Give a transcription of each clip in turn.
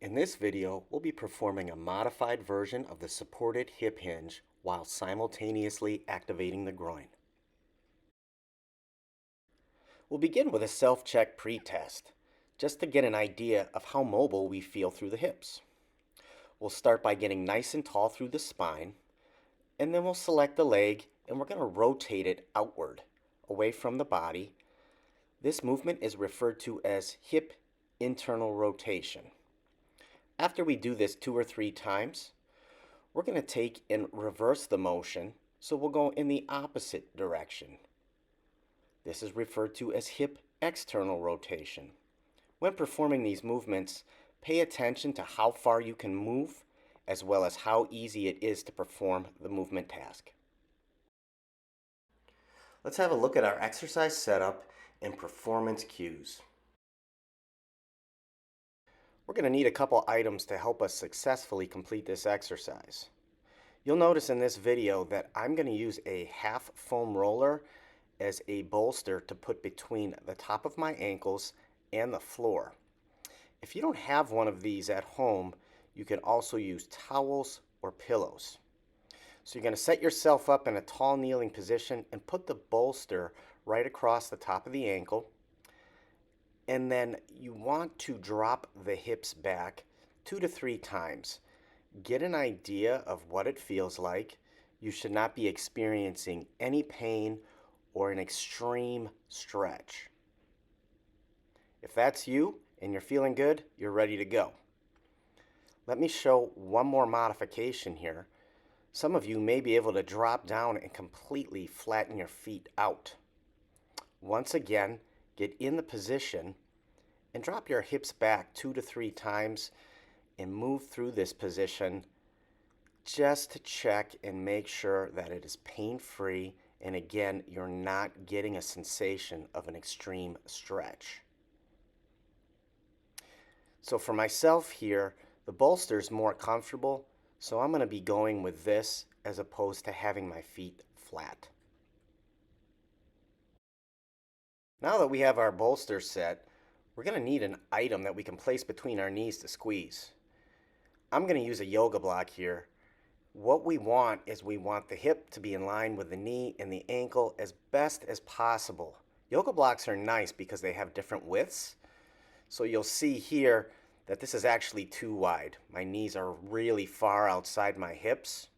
In this video, we'll be performing a modified version of the supported hip hinge while simultaneously activating the groin. We'll begin with a self-check pre-test, just to get an idea of how mobile we feel through the hips. We'll start by getting nice and tall through the spine, and then we'll select the leg and we're going to rotate it outward, away from the body. This movement is referred to as hip internal rotation. After we do this 2 or 3 times, we're going to take and reverse the motion, so we'll go in the opposite direction. This is referred to as hip external rotation. When performing these movements, pay attention to how far you can move, as well as how easy it is to perform the movement task. Let's have a look at our exercise setup and performance cues. We're going to need a couple items to help us successfully complete this exercise. You'll notice in this video that I'm going to use a half foam roller as a bolster to put between the top of my ankles and the floor. If you don't have one of these at home, you can also use towels or pillows. So you're going to set yourself up in a tall kneeling position and put the bolster right across the top of the ankle. And then you want to drop the hips back 2 to 3 times. Get an idea of what it feels like. You should not be experiencing any pain or an extreme stretch. If that's you and you're feeling good, you're ready to go. Let me show one more modification here. Some of you may be able to drop down and completely flatten your feet out. Once again, get in the position and drop your hips back 2 to 3 times and move through this position just to check and make sure that it is pain-free, and again, you're not getting a sensation of an extreme stretch. So for myself here, the bolster is more comfortable, so I'm going to be going with this as opposed to having my feet flat. Now that we have our bolster set, we're going to need an item that we can place between our knees to squeeze. I'm going to use a yoga block here. What we want is we want the hip to be in line with the knee and the ankle as best as possible. Yoga blocks are nice because they have different widths. So you'll see here that this is actually too wide. My knees are really far outside my hips.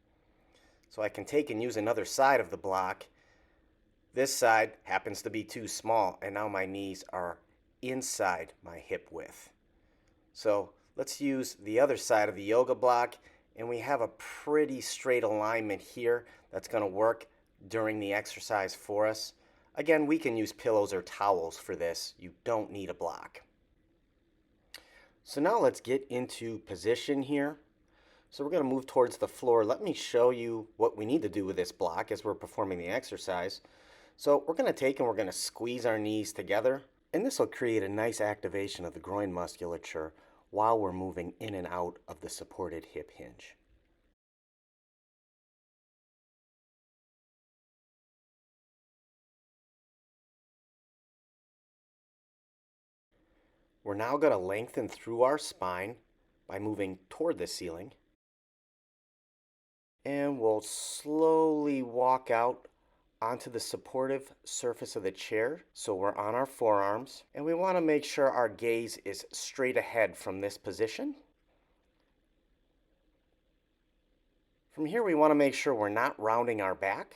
So I can take and use another side of the block. This side happens to be too small, and now my knees are inside my hip width. So let's use the other side of the yoga block, and we have a pretty straight alignment here that's going to work during the exercise for us. Again, we can use pillows or towels for this. You don't need a block. So now let's get into position here. So we're going to move towards the floor. Let me show you what we need to do with this block as we're performing the exercise. So we're going to take and we're going to squeeze our knees together, and this will create a nice activation of the groin musculature while we're moving in and out of the supported hip hinge. We're now going to lengthen through our spine by moving toward the ceiling, and we'll slowly walk out onto the supportive surface of the chair. So we're on our forearms, and we want to make sure our gaze is straight ahead from this position. From here, we want to make sure we're not rounding our back,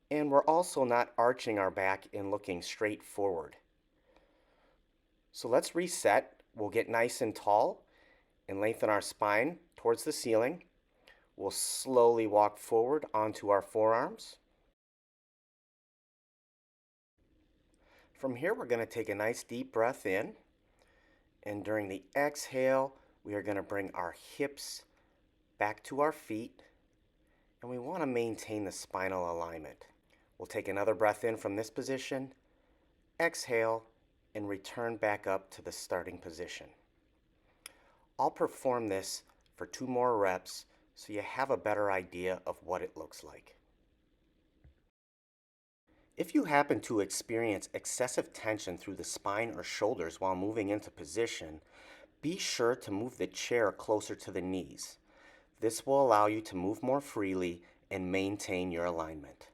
and we're also not arching our back and looking straight forward. So let's reset. We'll get nice and tall and lengthen our spine towards the ceiling. We'll slowly walk forward onto our forearms. From here, we're going to take a nice deep breath in, and during the exhale, we are going to bring our hips back to our feet, and we want to maintain the spinal alignment. We'll take another breath in from this position, exhale, and return back up to the starting position. I'll perform this for 2 more reps so you have a better idea of what it looks like. If you happen to experience excessive tension through the spine or shoulders while moving into position, Be sure to move the chair closer to the knees. This will allow you to move more freely and maintain your alignment.